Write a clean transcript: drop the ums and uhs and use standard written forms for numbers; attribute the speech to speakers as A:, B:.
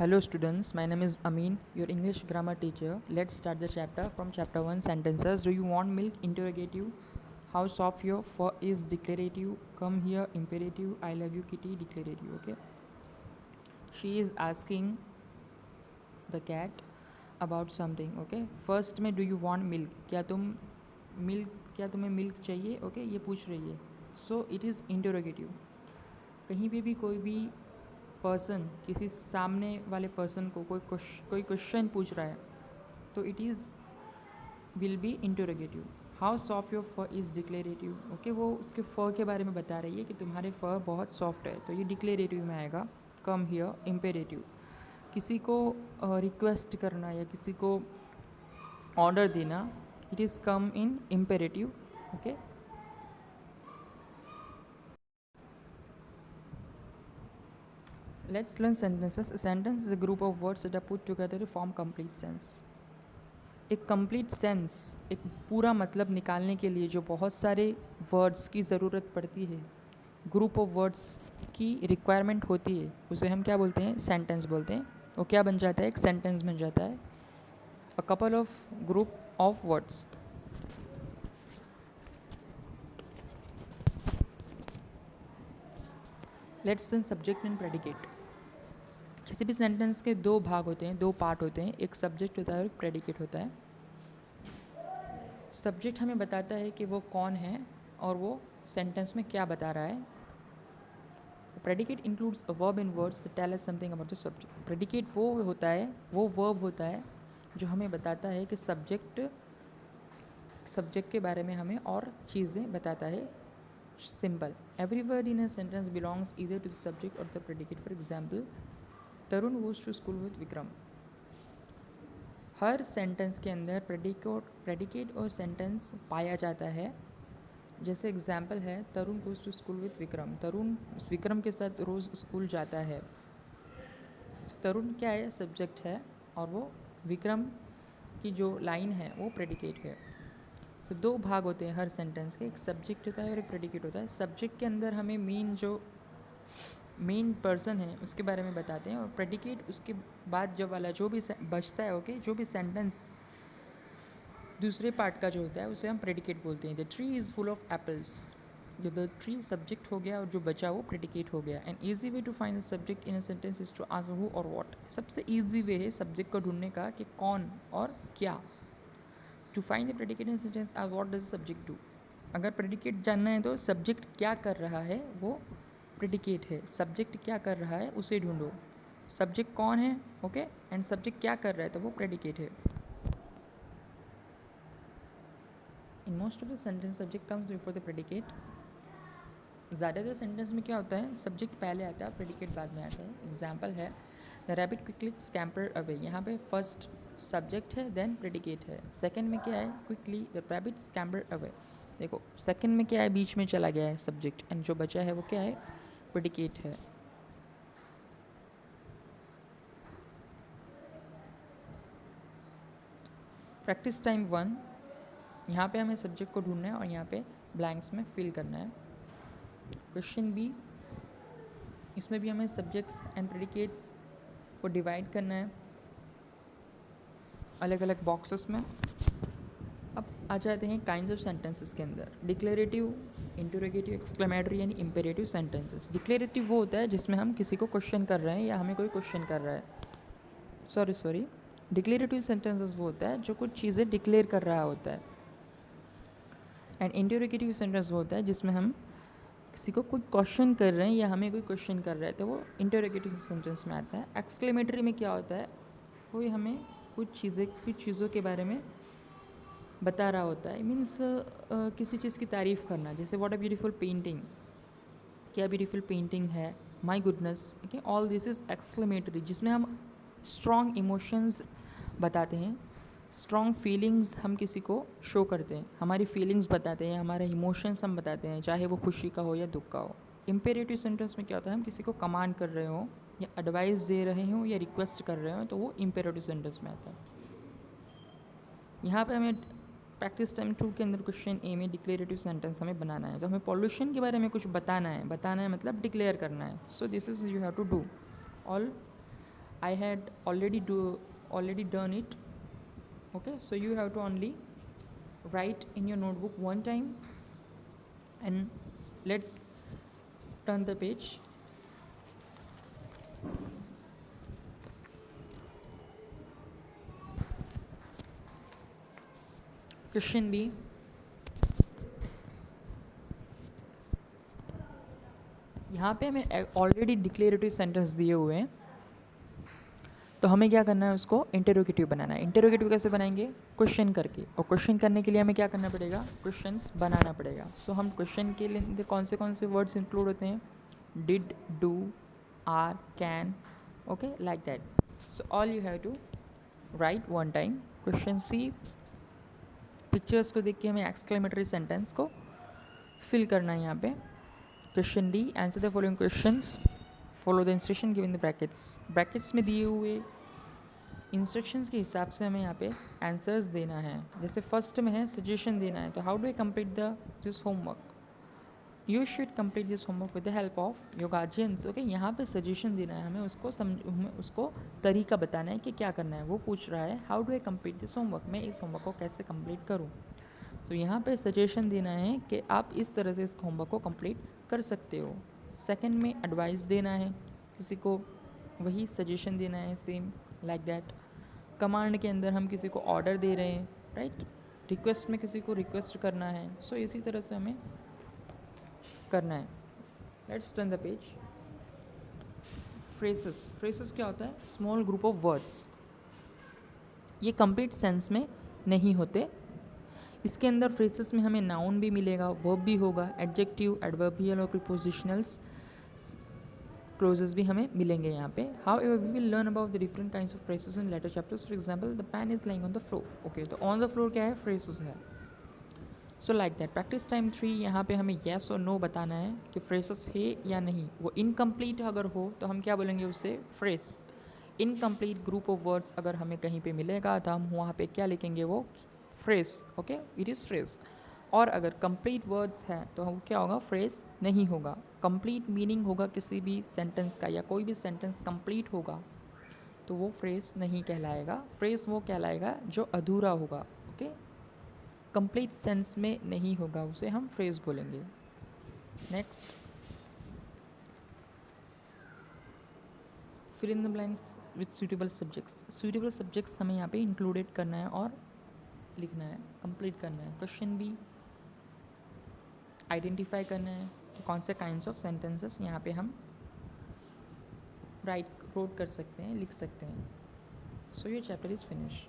A: Hello students, my name is Amin, your English grammar teacher. Let's start the chapter from chapter 1 sentences. Do you want milk? Interrogative. How soft your fur is? Declarative. Come here. Imperative. I love you kitty. Declarative. Okay. She is asking the cat about something. Okay. First में do you want milk? क्या तुम्हें milk चाहिए? Okay ये पूछ रही है. So it is interrogative. कहीं पे भी कोई भी पर्सन किसी सामने वाले पर्सन को कोई क्वेश्चन पूछ रहा है तो it is will be interrogative. How soft your fur is declarative. Okay वो उसके फर के बारे में बता रही है कि तुम्हारे फर बहुत सॉफ्ट है, तो ये डिक्लेरेटिव में आएगा. Come here imperative. किसी को रिक्वेस्ट करना या किसी को ऑर्डर देना, it is come in imperative. Okay. Let's learn sentences. A sentence is a group of words that are put together to form complete sense. एक कंप्लीट सेंस, एक पूरा मतलब निकालने के लिए जो बहुत सारे वर्ड्स की ज़रूरत पड़ती है, ग्रुप ऑफ वर्ड्स की रिक्वायरमेंट होती है, उसे हम क्या बोलते हैं? सेंटेंस बोलते हैं. वो क्या बन जाता है? एक सेंटेंस बन जाता है. A couple of group of words. Let's learn subject and predicate. किसी भी सेंटेंस के दो भाग होते हैं, दो पार्ट होते हैं. एक सब्जेक्ट होता है और एक प्रेडिकेट होता है. सब्जेक्ट हमें बताता है कि वो कौन है और वो सेंटेंस में क्या बता रहा है. Predicate includes a verb in words that tell us something about the subject. Predicate वो होता है, वो वर्ब होता है जो हमें बताता है कि सब्जेक्ट के बारे में हमें और चीज़ें बताता है. Simple. Every word in a sentence belongs either to the subject और the predicate. For example, Tarun goes to school with Vikram. हर सेंटेंस के अंदर प्रेडिकेट और सेंटेंस पाया जाता है. जैसे एग्जाम्पल है, Tarun goes to school with Vikram. Tarun Vikram के साथ रोज़ स्कूल जाता है. तरुण क्या है? सब्जेक्ट है, और वो विक्रम की जो लाइन है वो प्रेडिकेट है. तो दो भाग होते हैं हर सेंटेंस के, एक सब्जेक्ट होता है और एक प्रेडिकेट होता है. सब्जेक्ट के अंदर हमें मेन पर्सन है उसके बारे में बताते हैं, और प्रेडिकेट उसके बाद जो वाला जो भी बचता है, ओके, जो भी सेंटेंस दूसरे पार्ट का जो होता है उसे हम प्रेडिकेट बोलते हैं. The tree is full of apples. जो द ट्री सब्जेक्ट हो गया और जो बचा वो प्रेडिकेट हो गया. An easy way to find the subject in a sentence is to ask who और व्हाट. सबसे ईजी वे है सब्जेक्ट को ढूंढने का कि कौन और क्या. To find the predicate in sentence ask what does subject do. अगर प्रेडिकेट जानना है तो सब्जेक्ट क्या कर रहा है वो प्रेडिकेट है. सब्जेक्ट क्या कर रहा है उसे ढूंढो. सब्जेक्ट कौन है, ओके, एंड सब्जेक्ट क्या कर रहा है, तो वो प्रेडिकेट है. In most of the sentence subject comes before the predicate. ज़्यादातर सेंटेंस में क्या होता है? सब्जेक्ट पहले आता है, प्रेडिकेट बाद में आता है. एग्जाम्पल है, the rabbit quickly scamper away. यहाँ पे फर्स्ट सब्जेक्ट है, देन प्रेडिकेट है. सेकंड में क्या है? Quickly the rabbit scamper away. देखो सेकंड में क्या है? बीच में चला गया है सब्जेक्ट, एंड जो बचा है वो क्या है? प्रेडिकेट है. Practice time 1. यहाँ पे हमें सब्जेक्ट को ढूंढना है और यहाँ पे ब्लैंक्स में फिल करना है. क्वेश्चन बी, इसमें भी हमें सब्जेक्ट्स एंड प्रेडिकेट्स को डिवाइड करना है अलग अलग बॉक्सेस में. अब आ जाते हैं काइंड्स ऑफ सेंटेंसेस के अंदर. डिक्लेरेटिव, इंटरोगेटिव, एक्सक्लेमेटरी यानी इम्पेरेटिव सेंटेंसेस. डिक्लेरेटिव वो होता है जिसमें हम किसी को क्वेश्चन कर रहे हैं या हमें कोई क्वेश्चन कर रहा है. सॉरी डिक्लेरेटिव सेंटेंसेस वो होता है जो कुछ चीज़ें डिक्लेयर कर रहा होता है. एंड इंटरोगेटिव सेंटेंस वो होता है जिसमें हम किसी को कोई क्वेश्चन कर रहे हैं या हमें कोई क्वेश्चन कर रहा है, तो वो इंटरोगेटिव सेंटेंस में आता है. एक्सक्लेमेटरी में क्या होता है? वो हमें कुछ चीज़ों के बारे में बता रहा होता है. मीन्स किसी चीज़ की तारीफ़ करना. जैसे व्हाट अ ब्यूटीफुल पेंटिंग. क्या ब्यूटीफुल पेंटिंग है, my goodness. Okay, all this is exclamatory, जिसमें हम स्ट्रॉन्ग इमोशंस बताते हैं, स्ट्रॉन्ग फीलिंग्स हम किसी को शो करते हैं, हमारी फीलिंग्स बताते हैं, हमारे इमोशंस हम बताते हैं, चाहे वो खुशी का हो या दुख का हो. इम्पेरेटिव सेंटेंस में क्या होता है? हम किसी को कमांड कर रहे हो या एडवाइस दे रहे हो या रिक्वेस्ट कर रहे हो, तो वो इम्पेरेटिव सेंटेंस में आता है. यहाँ पे हमें प्रैक्टिस टाइम 2 के अंदर क्वेश्चन ए में डिक्लेरेटिव सेंटेंस हमें बनाना है. तो हमें पॉल्यूशन के बारे में कुछ बताना है मतलब डिक्लेयर करना है. So this is you have to do. All I had already done it. Okay, so you have to only write in your notebook one time, and let's turn the page. Question B. यहाँ पे हमें already declarative sentence दिए हुए हैं, तो हमें क्या करना है, उसको इंटरोगेटिव बनाना है. इंटरोगेटिव कैसे बनाएंगे? क्वेश्चन करके. और क्वेश्चन करने के लिए हमें क्या करना पड़ेगा? क्वेश्चंस बनाना पड़ेगा. सो हम क्वेश्चन के लिए कौन से वर्ड्स इंक्लूड होते हैं? Did, do, are, can. Okay, like that. So all you have to write one time. Question see, pictures को देख के हमें एक्सक्लेमेटरी सेंटेंस को फिल करना है यहाँ पे. Question D, answer the following questions, follow the instruction given in the brackets. Brackets में दिए हुए इंस्ट्रक्शंस के हिसाब से हमें यहाँ पे आंसर्स देना है. जैसे फर्स्ट में है सजेशन देना है, तो how do I complete this homework? You should complete this homework with the help of your guardians. Okay, यहाँ पे सजेशन देना है, हमें उसको तरीका बताना है कि क्या करना है. वो पूछ रहा है how do I complete this homework, मैं इस होमवर्क को कैसे कंप्लीट करूँ. तो यहाँ पे सजेशन देना है कि आप इस तरह से इस होमवर्क को कंप्लीट कर सकते हो. सेकंड में एडवाइस देना है, किसी को वही सजेशन देना है, सेम लाइक दैट. कमांड के अंदर हम किसी को ऑर्डर दे रहे हैं, राइट. रिक्वेस्ट में किसी को रिक्वेस्ट करना है. सो इसी तरह से हमें करना है. Let's turn the page. Phrases. Phrases क्या होता है? Small group of words. ये कंप्लीट सेंस में नहीं होते. इसके अंदर फ्रेसेस में हमें नाउन भी मिलेगा, वर्ब भी होगा, एडजेक्टिव, एडवर्बियल और प्रीपोजिशनल्स क्लोजेस भी हमें मिलेंगे यहाँ पे. However we will learn about the different kinds of phrases in later chapters. For example, the pen is lying on the floor. Okay, तो ऑन द फ्लोर क्या है? फ्रेसेस है. So like that. Practice time 3, यहाँ पे हमें yes और no बताना है कि फ्रेसेस है या नहीं. वो इनकम्प्लीट अगर हो तो हम क्या बोलेंगे उससे? Fresh. Incomplete group of words अगर हमें कहीं पे मिलेगा तो हम वहाँ पे क्या लिखेंगे? वो fresh. Okay, it is fresh. और अगर कंप्लीट वर्ड्स हैं तो हम क्या होगा? फ्रेस नहीं होगा. कंप्लीट मीनिंग होगा किसी भी सेंटेंस का, या कोई भी सेंटेंस कंप्लीट होगा तो वो फ्रेस नहीं कहलाएगा. फ्रेस वो कहलाएगा जो अधूरा होगा. ओके, कंप्लीट सेंस में नहीं होगा, उसे हम फ्रेस बोलेंगे. Next, fill in the blanks with suitable subjects. Suitable subjects हमें यहाँ पे इंक्लूडेड करना है और लिखना है, कंप्लीट करना है. क्वेश्चन बी, आइडेंटिफाई करना है कौन से काइंड्स ऑफ सेंटेंसेस यहाँ पे हम रोट कर सकते हैं, लिख सकते हैं. So your chapter is finish.